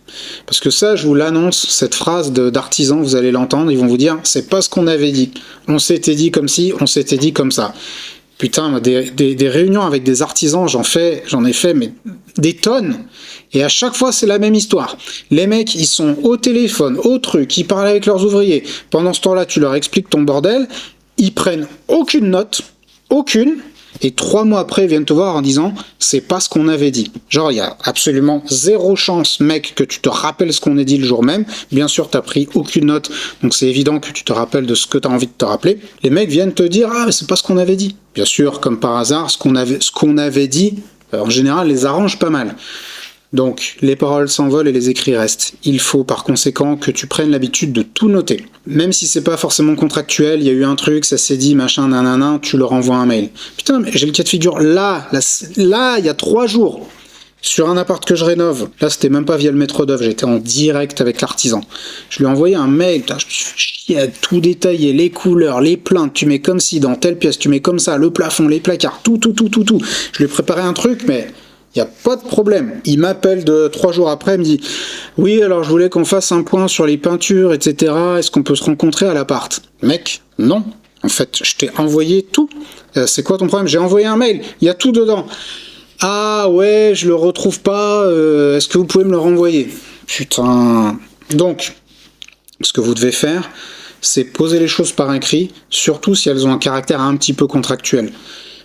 Speaker 1: Parce que ça, je vous l'annonce, cette phrase d'artisan, vous allez l'entendre, ils vont vous dire, c'est pas ce qu'on avait dit. On s'était dit comme ci, on s'était dit comme ça. Putain, des réunions avec des artisans, j'en ai fait mais des tonnes. Et à chaque fois, c'est la même histoire. Les mecs, ils sont au téléphone, au truc, ils parlent avec leurs ouvriers. Pendant ce temps-là, tu leur expliques ton bordel, ils prennent aucune note, aucune, et 3 mois après, ils viennent te voir en disant « c'est pas ce qu'on avait dit ». Genre, il y a absolument zéro chance, mec, que tu te rappelles ce qu'on a dit le jour même. Bien sûr, t'as pris aucune note, donc c'est évident que tu te rappelles de ce que t'as envie de te rappeler. Les mecs viennent te dire « ah, mais c'est pas ce qu'on avait dit ». Bien sûr, comme par hasard, ce qu'on avait dit, en général, les arrange pas mal. Donc, les paroles s'envolent et les écrits restent. Il faut par conséquent que tu prennes l'habitude de tout noter. Même si c'est pas forcément contractuel, il y a eu un truc, ça s'est dit, machin, nanana, tu leur envoies un mail. Putain, mais j'ai le cas de figure là, il y a 3 jours, sur un appart que je rénove. Là, c'était même pas via le maître d'œuvre, j'étais en direct avec l'artisan. Je lui ai envoyé un mail, putain, je me suis fait chier à tout détailler, les couleurs, les plaintes, tu mets comme ci, dans telle pièce, tu mets comme ça, le plafond, les placards, tout. Je lui ai préparé un truc, mais... il n'y a pas de problème. Il m'appelle 3 jours après, il me dit « oui, alors je voulais qu'on fasse un point sur les peintures, etc. Est-ce qu'on peut se rencontrer à l'appart ?» Mec, non. En fait, je t'ai envoyé tout. C'est quoi ton problème? J'ai envoyé un mail, il y a tout dedans. « ah ouais, je le retrouve pas, est-ce que vous pouvez me le renvoyer ?» Putain. Donc, ce que vous devez faire, c'est poser les choses par écrit, surtout si elles ont un caractère un petit peu contractuel.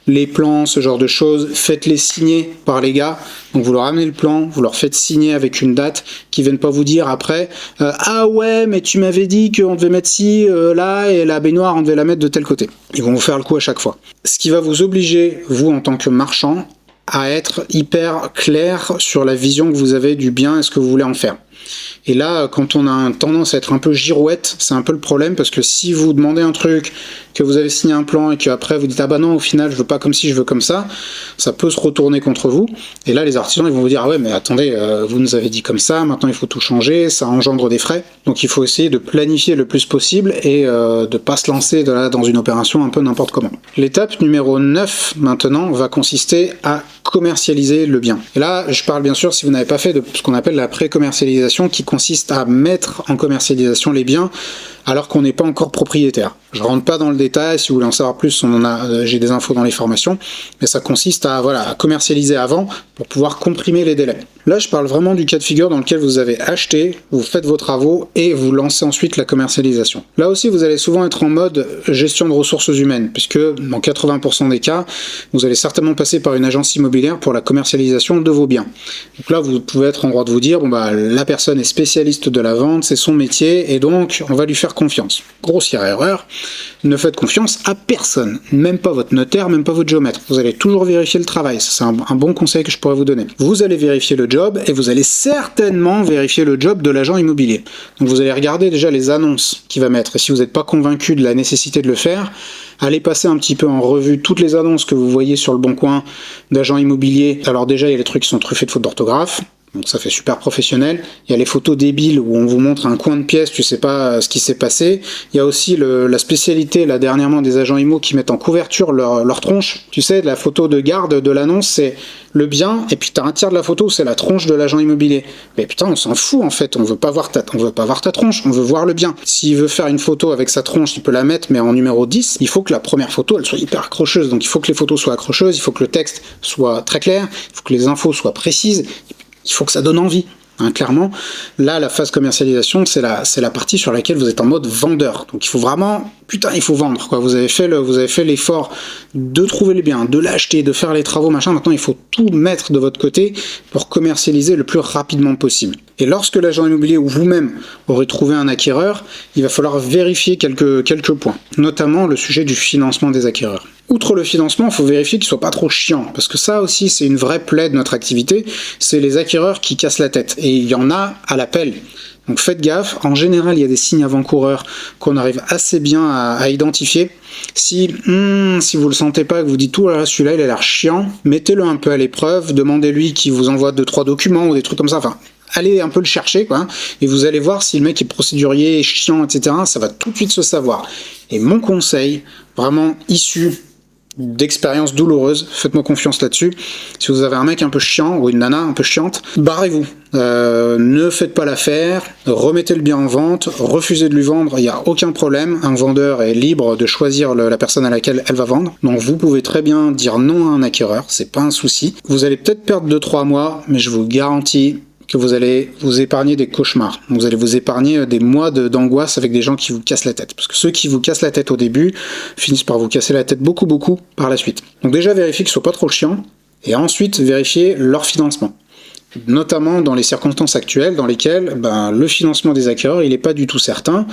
Speaker 1: Les plans, ce genre de choses, faites-les signer par les gars. Donc vous leur amenez le plan, vous leur faites signer avec une date, qu'ils viennent pas vous dire après ah ouais, mais tu m'avais dit qu'on devait mettre ci, là, et la baignoire, on devait la mettre de tel côté. Ils vont vous faire le coup à chaque fois. Ce qui va vous obliger, vous, en tant que marchand, à être hyper clair sur la vision que vous avez du bien et ce que vous voulez en faire. Et là, quand on a tendance à être un peu girouette, c'est un peu le problème, parce que si vous demandez un truc, que vous avez signé un plan et qu'après vous dites ah bah non, au final je veux pas comme ci, je veux comme ça peut se retourner contre vous. Et là les artisans ils vont vous dire ah ouais mais attendez, vous nous avez dit comme ça, maintenant il faut tout changer, ça engendre des frais. Donc il faut essayer de planifier le plus possible et de pas se lancer dans une opération un peu n'importe comment. L'étape numéro 9 maintenant va consister à commercialiser le bien. Et là je parle bien sûr si vous n'avez pas fait de ce qu'on appelle la pré-commercialisation, qui consiste à mettre en commercialisation les biens alors qu'on n'est pas encore propriétaire. Je rentre pas dans le détail, si vous voulez en savoir plus, j'ai des infos dans les formations, mais ça consiste à commercialiser avant pour pouvoir comprimer les délais. Là, je parle vraiment du cas de figure dans lequel vous avez acheté, vous faites vos travaux et vous lancez ensuite la commercialisation. Là aussi, vous allez souvent être en mode gestion de ressources humaines, puisque dans 80% des cas, vous allez certainement passer par une agence immobilière pour la commercialisation de vos biens. Donc là, vous pouvez être en droit de vous dire, la personne est spécialiste de la vente, c'est son métier, et donc on va lui faire confiance. Grossière erreur, ne faites confiance à personne, même pas votre notaire, même pas votre géomètre. Vous allez toujours vérifier le travail, c'est un bon conseil que je pourrais vous donner. Vous allez vérifier le job et vous allez certainement vérifier le job de l'agent immobilier. Donc vous allez regarder déjà les annonces qu'il va mettre, et si vous n'êtes pas convaincu de la nécessité de le faire, allez passer un petit peu en revue toutes les annonces que vous voyez sur le Bon Coin d'agents immobiliers. Alors déjà, il y a les trucs qui sont truffés de fautes d'orthographe, donc ça fait super professionnel. Il y a les photos débiles où on vous montre un coin de pièce, tu sais pas ce qui s'est passé. Il y a aussi la spécialité, là dernièrement, des agents IMO qui mettent en couverture leur tronche. Tu sais, la photo de garde de l'annonce, c'est le bien, et puis t'as un tiers de la photo, c'est la tronche de l'agent immobilier. Mais putain, on s'en fout en fait, on veut pas voir ta tronche, on veut voir le bien. S'il veut faire une photo avec sa tronche, il peut la mettre, mais en numéro 10, il faut que la première photo, elle soit hyper accrocheuse. Donc il faut que les photos soient accrocheuses, il faut que le texte soit très clair, il faut que les infos soient précises, il faut que ça donne envie. Clairement, là, la phase commercialisation, c'est la partie sur laquelle vous êtes en mode vendeur. Donc il faut vraiment, il faut vendre, quoi. Vous avez fait l'effort de trouver les biens, de l'acheter, de faire les travaux, machin. Maintenant, il faut tout mettre de votre côté pour commercialiser le plus rapidement possible. Et lorsque l'agent immobilier ou vous-même aurez trouvé un acquéreur, il va falloir vérifier quelques points, notamment le sujet du financement des acquéreurs. Outre le financement, il faut vérifier qu'il soit pas trop chiant, parce que ça aussi, c'est une vraie plaie de notre activité, c'est les acquéreurs qui cassent la tête. Et il y en a à l'appel. Donc faites gaffe, en général il y a des signes avant-coureurs qu'on arrive assez bien à identifier. Si vous le sentez pas, que vous dites, oh là là, celui-là il a l'air chiant, mettez-le un peu à l'épreuve, demandez-lui qu'il vous envoie 2-3 documents ou des trucs comme ça, enfin, allez un peu le chercher, quoi, et vous allez voir si le mec est procédurier, chiant, etc., ça va tout de suite se savoir. Et mon conseil, vraiment issu d'expériences douloureuses, faites-moi confiance là-dessus, si vous avez un mec un peu chiant ou une nana un peu chiante, barrez-vous, ne faites pas l'affaire, remettez le bien en vente, refusez de lui vendre, il n'y a aucun problème, un vendeur est libre de choisir la personne à laquelle elle va vendre, donc vous pouvez très bien dire non à un acquéreur, c'est pas un souci, vous allez peut-être perdre 2-3 mois, mais je vous garantis que vous allez vous épargner des cauchemars. Vous allez vous épargner des mois d'angoisse avec des gens qui vous cassent la tête. Parce que ceux qui vous cassent la tête au début finissent par vous casser la tête beaucoup par la suite. Donc déjà, vérifiez qu'ils ne soient pas trop chiants, et ensuite, vérifiez leur financement. Notamment dans les circonstances actuelles dans lesquelles le financement des acquéreurs il n'est pas du tout certain,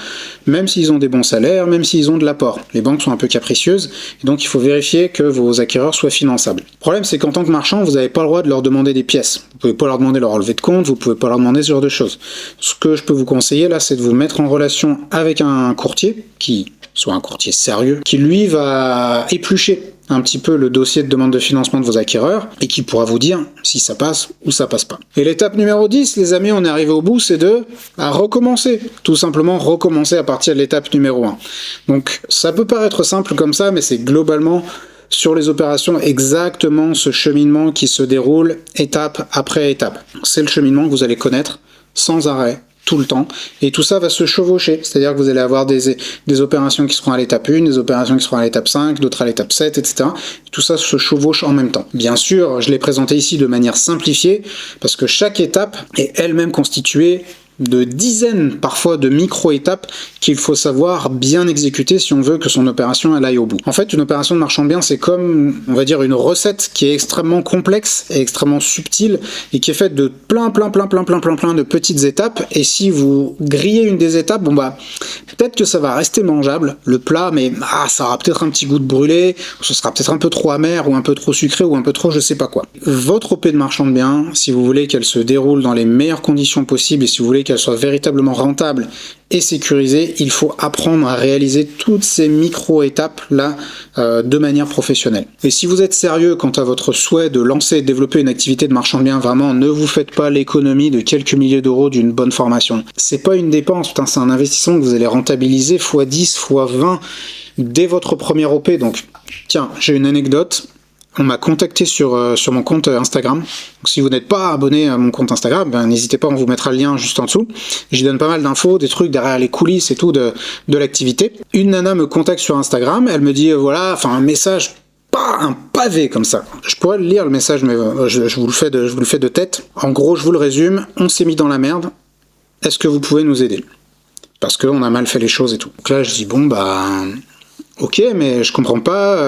Speaker 1: même s'ils ont des bons salaires, même s'ils ont de l'apport. Les banques sont un peu capricieuses, et donc il faut vérifier que vos acquéreurs soient finançables. Le problème c'est qu'en tant que marchand, vous n'avez pas le droit de leur demander des pièces. Vous pouvez pas leur demander leur relevé de compte, vous pouvez pas leur demander ce genre de choses. Ce que je peux vous conseiller là, c'est de vous mettre en relation avec un courtier, qui soit un courtier sérieux, qui lui va éplucher un petit peu le dossier de demande de financement de vos acquéreurs et qui pourra vous dire si ça passe ou ça passe pas. Et l'étape numéro 10, les amis, on est arrivé au bout, c'est de recommencer. Tout simplement recommencer à partir de l'étape numéro 1. Donc ça peut paraître simple comme ça, mais c'est globalement sur les opérations exactement ce cheminement qui se déroule étape après étape. C'est le cheminement que vous allez connaître sans arrêt, tout le temps, et tout ça va se chevaucher, c'est-à-dire que vous allez avoir des opérations qui seront à l'étape 1, des opérations qui seront à l'étape 5, d'autres à l'étape 7, etc. Tout ça se chevauche en même temps. Bien sûr, je l'ai présenté ici de manière simplifiée, parce que chaque étape est elle-même constituée de dizaines parfois de micro-étapes qu'il faut savoir bien exécuter si on veut que son opération elle aille au bout. En fait, une opération de marchand de biens, c'est comme, on va dire, une recette qui est extrêmement complexe et extrêmement subtile et qui est faite de plein de petites étapes, et si vous grillez une des étapes, peut-être que ça va rester mangeable, le plat, mais ça aura peut-être un petit goût de brûlé, ce sera peut-être un peu trop amer, ou un peu trop sucré, ou un peu trop je sais pas quoi. Votre OP de marchand de biens, si vous voulez qu'elle se déroule dans les meilleures conditions possibles, et si vous voulez qu'elle soit véritablement rentable et sécurisée, il faut apprendre à réaliser toutes ces micro-étapes-là de manière professionnelle. Et si vous êtes sérieux quant à votre souhait de lancer et de développer une activité de marchand de biens, vraiment, ne vous faites pas l'économie de quelques milliers d'euros d'une bonne formation. C'est pas une dépense, c'est un investissement que vous allez rentabiliser x10, x20 dès votre premier OP. Donc, tiens, j'ai une anecdote. On m'a contacté sur mon compte Instagram. Donc, si vous n'êtes pas abonné à mon compte Instagram, n'hésitez pas, on vous mettra le lien juste en dessous. J'y donne pas mal d'infos, des trucs derrière les coulisses et tout de l'activité. Une nana me contacte sur Instagram, elle me dit un message, pas un pavé comme ça. Je pourrais le lire le message, mais je vous le fais de tête. En gros, je vous le résume, on s'est mis dans la merde. Est-ce que vous pouvez nous aider ? Parce qu'on a mal fait les choses et tout. Donc là, je dis ok, mais je comprends pas.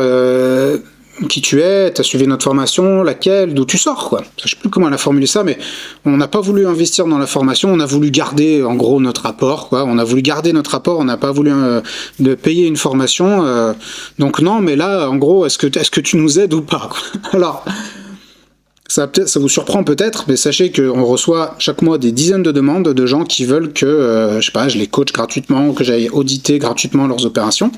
Speaker 1: Qui tu es, t'as suivi notre formation, laquelle, d'où tu sors, quoi. Je sais plus comment elle a formulé ça, mais on n'a pas voulu investir dans la formation, on a voulu garder, en gros, notre apport, quoi. On a voulu garder notre apport, on n'a pas voulu de payer une formation, donc non, mais là, en gros, est-ce que tu nous aides ou pas, quoi. Alors, ça vous surprend peut-être, mais sachez qu'on reçoit chaque mois des dizaines de demandes de gens qui veulent que, je les coach gratuitement, que j'aille auditer gratuitement leurs opérations.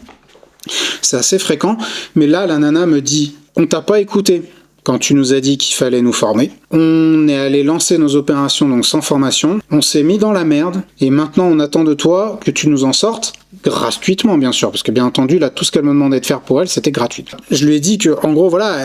Speaker 1: C'est assez fréquent, mais là, la nana me dit « On t'a pas écouté quand tu nous as dit qu'il fallait nous former. On est allé lancer nos opérations donc sans formation, on s'est mis dans la merde, et maintenant on attend de toi que tu nous en sortes, gratuitement bien sûr, parce que bien entendu, là, tout ce qu'elle me demandait de faire pour elle, c'était gratuit. Je lui ai dit que, en gros, voilà,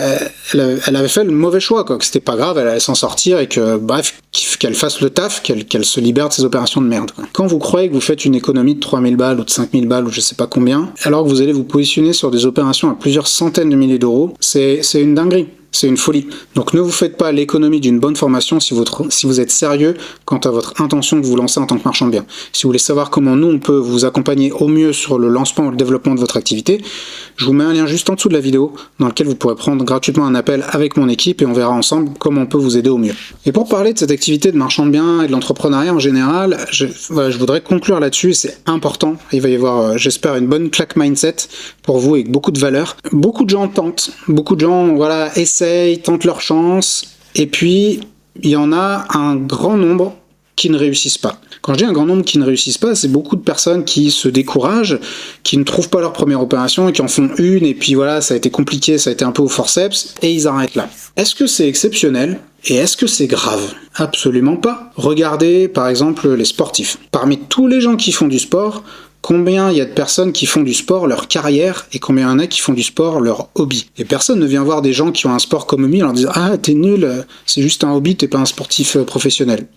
Speaker 1: elle avait fait le mauvais choix, quoi, que c'était pas grave, elle allait s'en sortir, et que, bref, qu'elle fasse le taf, qu'elle se libère de ses opérations de merde, quoi. Quand vous croyez que vous faites une économie de 3000 balles, ou de 5000 balles, ou je sais pas combien, alors que vous allez vous positionner sur des opérations à plusieurs centaines de milliers d'euros, c'est une dinguerie. C'est une folie. Donc ne vous faites pas l'économie d'une bonne formation si vous êtes sérieux quant à votre intention de vous lancer en tant que marchand de biens. Si vous voulez savoir comment nous on peut vous accompagner au mieux sur le lancement ou le développement de votre activité, je vous mets un lien juste en dessous de la vidéo dans lequel vous pourrez prendre gratuitement un appel avec mon équipe et on verra ensemble comment on peut vous aider au mieux. Et pour parler de cette activité de marchand de biens et de l'entrepreneuriat en général, je voudrais conclure là-dessus, c'est important. Il va y avoir, j'espère, une bonne claque mindset pour vous avec beaucoup de valeur. Beaucoup de gens tentent, beaucoup de gens essayent, tentent leur chance, et puis il y en a un grand nombre qui ne réussissent pas. Quand je dis un grand nombre qui ne réussissent pas, c'est beaucoup de personnes qui se découragent, qui ne trouvent pas leur première opération et qui en font une, et puis voilà, ça a été compliqué, ça a été un peu au forceps, et ils arrêtent là. Est-ce que c'est exceptionnel et est-ce que c'est grave? Absolument pas. Regardez par exemple les sportifs. Parmi tous les gens qui font du sport, combien il y a de personnes qui font du sport leur carrière et combien il y en a qui font du sport leur hobby? Et personne ne vient voir des gens qui ont un sport comme hobby en leur disant « Ah, t'es nul, c'est juste un hobby, t'es pas un sportif professionnel. »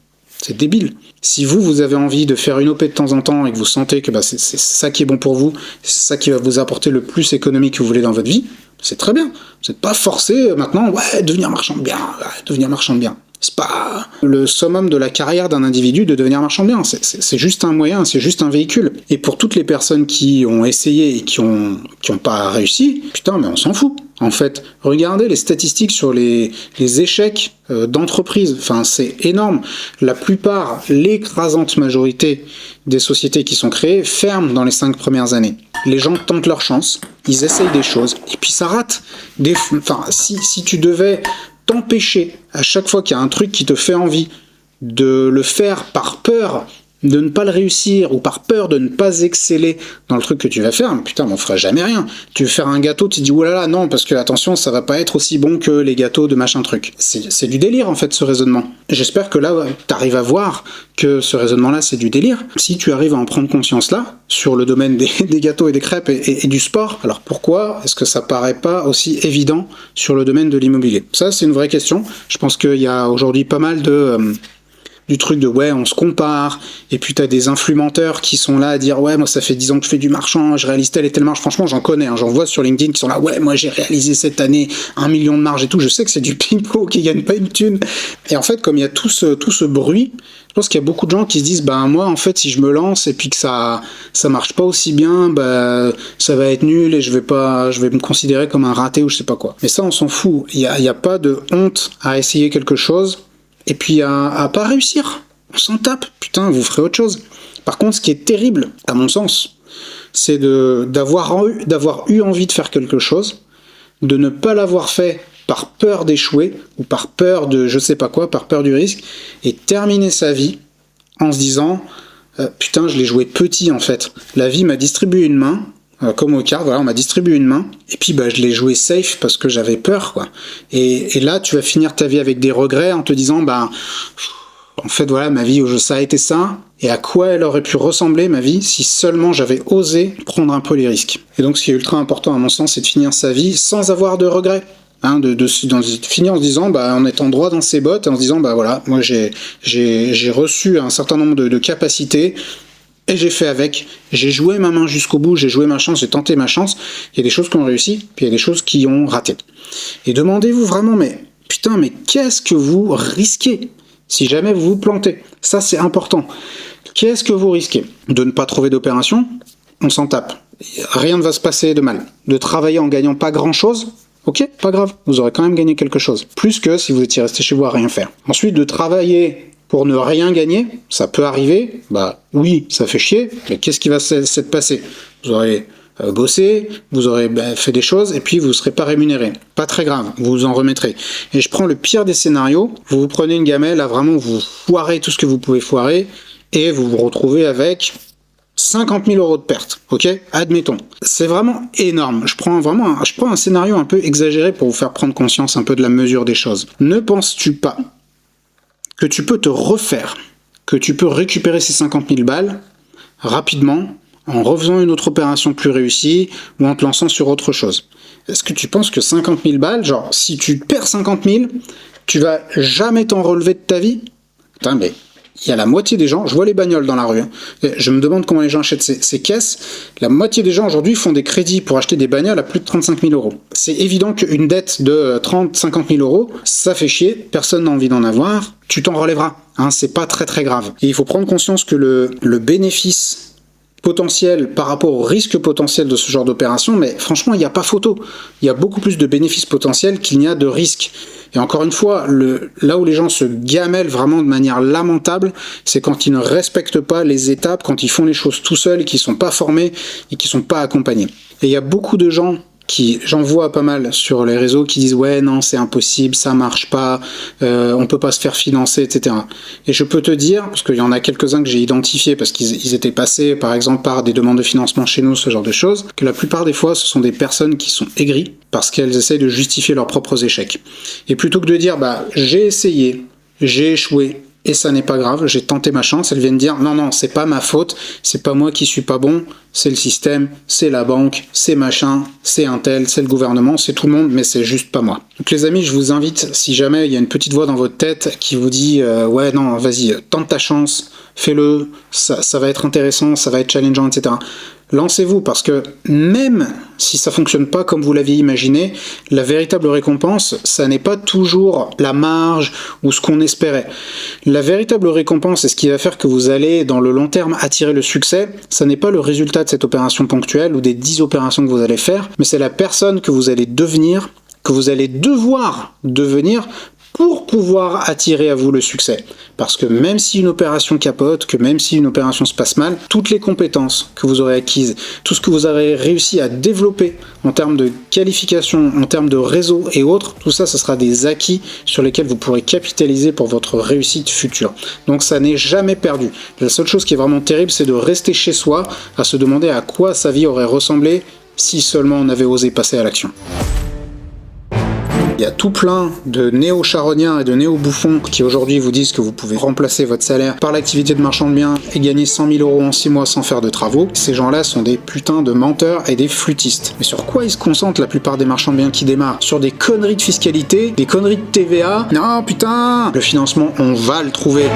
Speaker 1: C'est débile. Si vous avez envie de faire une OP de temps en temps et que vous sentez que c'est ça qui est bon pour vous, c'est ça qui va vous apporter le plus économique que vous voulez dans votre vie, c'est très bien. Vous n'êtes pas forcé maintenant, devenir marchand de biens, devenir marchand de biens. C'est pas le summum de la carrière d'un individu de devenir marchand de biens. C'est juste un moyen, c'est juste un véhicule. Et pour toutes les personnes qui ont essayé et qui ont pas réussi, putain, mais on s'en fout. En fait, regardez les statistiques sur les échecs d'entreprises. Enfin, c'est énorme. La plupart, l'écrasante majorité des sociétés qui sont créées ferment dans les 5 premières années. Les gens tentent leur chance, ils essayent des choses, et puis ça rate. Si tu devais t'empêcher à chaque fois qu'il y a un truc qui te fait envie de le faire par peur de ne pas le réussir ou par peur de ne pas exceller dans le truc que tu vas faire, putain, on ferait jamais rien. Tu veux faire un gâteau, tu te dis oulala, non, parce que attention, ça va pas être aussi bon que les gâteaux de machin truc. C'est du délire en fait ce raisonnement. J'espère que là, t'arrives à voir que ce raisonnement-là, c'est du délire. Si tu arrives à en prendre conscience là, sur le domaine des gâteaux et des crêpes et du sport, alors pourquoi est-ce que ça paraît pas aussi évident sur le domaine de l'immobilier? Ça, c'est une vraie question. Je pense qu'il y a aujourd'hui pas mal du truc de on se compare, et puis t'as des influenceurs qui sont là à dire moi ça fait 10 ans que je fais du marchand, je réalise telle et telle marge. Franchement j'en connais, j'en vois sur LinkedIn qui sont là moi j'ai réalisé cette année 1 million de marge et tout, je sais que c'est du pinko qui gagne pas une thune. Et en fait comme il y a tout ce bruit, je pense qu'il y a beaucoup de gens qui se disent moi en fait si je me lance et puis que ça marche pas aussi bien, ça va être nul et je vais me considérer comme un raté ou je sais pas quoi. Mais ça on s'en fout, il y a pas de honte à essayer quelque chose et puis à pas réussir. On s'en tape, putain, vous ferez autre chose. Par contre, ce qui est terrible, à mon sens, c'est d'avoir eu envie de faire quelque chose, de ne pas l'avoir fait par peur d'échouer, ou par peur de je sais pas quoi, par peur du risque, et terminer sa vie en se disant putain, je l'ai joué petit en fait. La vie m'a distribué une main, comme au cartes, on m'a distribué une main, et puis je l'ai joué safe parce que j'avais peur, quoi. Et là, tu vas finir ta vie avec des regrets en te disant, en fait, ma vie, ça a été ça, et à quoi elle aurait pu ressembler, ma vie, si seulement j'avais osé prendre un peu les risques. Et donc, ce qui est ultra important, à mon sens, c'est de finir sa vie sans avoir de regrets. De finir en se disant, en étant droit dans ses bottes, et en se disant, moi, j'ai reçu un certain nombre de capacités, et j'ai fait avec, j'ai joué ma main jusqu'au bout, j'ai joué ma chance, j'ai tenté ma chance. Il y a des choses qui ont réussi, puis il y a des choses qui ont raté. Et demandez-vous vraiment, mais qu'est-ce que vous risquez si jamais vous vous plantez? Ça, c'est important. Qu'est-ce que vous risquez? De ne pas trouver d'opération? On s'en tape. Rien ne va se passer de mal. De travailler en gagnant pas grand-chose? Ok, pas grave, vous aurez quand même gagné quelque chose. Plus que si vous étiez resté chez vous à rien faire. Ensuite, de travailler pour ne rien gagner, ça peut arriver, oui, ça fait chier, mais qu'est-ce qui va s'être passé? Vous aurez bossé, vous aurez fait des choses, et puis vous ne serez pas rémunéré. Pas très grave, vous vous en remettrez. Et je prends le pire des scénarios, vous prenez une gamelle, là vraiment vous foirez tout ce que vous pouvez foirer, et vous vous retrouvez avec 50 000 euros de perte, ok? Admettons. C'est vraiment énorme. Je prends un scénario un peu exagéré pour vous faire prendre conscience un peu de la mesure des choses. Ne penses-tu pas que tu peux te refaire, que tu peux récupérer ces 50 000 balles rapidement en refaisant une autre opération plus réussie ou en te lançant sur autre chose? Est-ce que tu penses que 50 000 balles, si tu perds 50 000, tu vas jamais t'en relever de ta vie? Putain, mais il y a la moitié des gens, je vois les bagnoles dans la rue, je me demande comment les gens achètent ces caisses. La moitié des gens aujourd'hui font des crédits pour acheter des bagnoles à plus de 35 000 euros. C'est évident qu'une dette de 30-50 000 euros, ça fait chier, personne n'a envie d'en avoir, tu t'en relèveras, c'est pas très très grave. Et il faut prendre conscience que le bénéfice potentiel par rapport au risque potentiel de ce genre d'opération, mais franchement, il n'y a pas photo. Il y a beaucoup plus de bénéfices potentiels qu'il n'y a de risques. Et encore une fois, là où les gens se gamellent vraiment de manière lamentable, c'est quand ils ne respectent pas les étapes, quand ils font les choses tout seuls, et qu'ils ne sont pas formés et qui ne sont pas accompagnés. Et il y a beaucoup de gens j'en vois pas mal sur les réseaux qui disent ouais non c'est impossible, ça marche pas, on peut pas se faire financer, etc. Et je peux te dire, parce qu'il y en a quelques-uns que j'ai identifiés parce qu'ils étaient passés par exemple par des demandes de financement chez nous, ce genre de choses, que la plupart des fois ce sont des personnes qui sont aigries parce qu'elles essayent de justifier leurs propres échecs. Et plutôt que de dire bah j'ai essayé, j'ai échoué, et ça n'est pas grave, j'ai tenté ma chance, elles viennent dire non, c'est pas ma faute, c'est pas moi qui suis pas bon, c'est le système, c'est la banque, c'est machin, c'est un tel, c'est le gouvernement, c'est tout le monde, mais c'est juste pas moi. Donc les amis, je vous invite, si jamais il y a une petite voix dans votre tête qui vous dit ouais non, vas-y, tente ta chance, fais-le, ça va être intéressant, ça va être challengeant, etc. Lancez-vous, parce que même si ça fonctionne pas comme vous l'aviez imaginé, la véritable récompense, ça n'est pas toujours la marge ou ce qu'on espérait. La véritable récompense, et ce qui va faire que vous allez, dans le long terme, attirer le succès, ça n'est pas le résultat de cette opération ponctuelle ou des 10 opérations que vous allez faire, mais c'est la personne que vous allez devenir, que vous allez devoir devenir pour pouvoir attirer à vous le succès. Parce que même si une opération capote, que même si une opération se passe mal, toutes les compétences que vous aurez acquises, tout ce que vous aurez réussi à développer en termes de qualification, en termes de réseau et autres, tout ça, ce sera des acquis sur lesquels vous pourrez capitaliser pour votre réussite future. Donc ça n'est jamais perdu. La seule chose qui est vraiment terrible, c'est de rester chez soi, à se demander à quoi sa vie aurait ressemblé si seulement on avait osé passer à l'action. Il y a tout plein de néo-charognards et de néo-bouffons qui aujourd'hui vous disent que vous pouvez remplacer votre salaire par l'activité de marchand de biens et gagner 100 000 € en 6 mois sans faire de travaux. Ces gens-là sont des putains de menteurs et des flûtistes. Mais sur quoi ils se concentrent la plupart des marchands de biens qui démarrent? Sur des conneries de fiscalité, des conneries de TVA. Non putain, le financement, on va le trouver.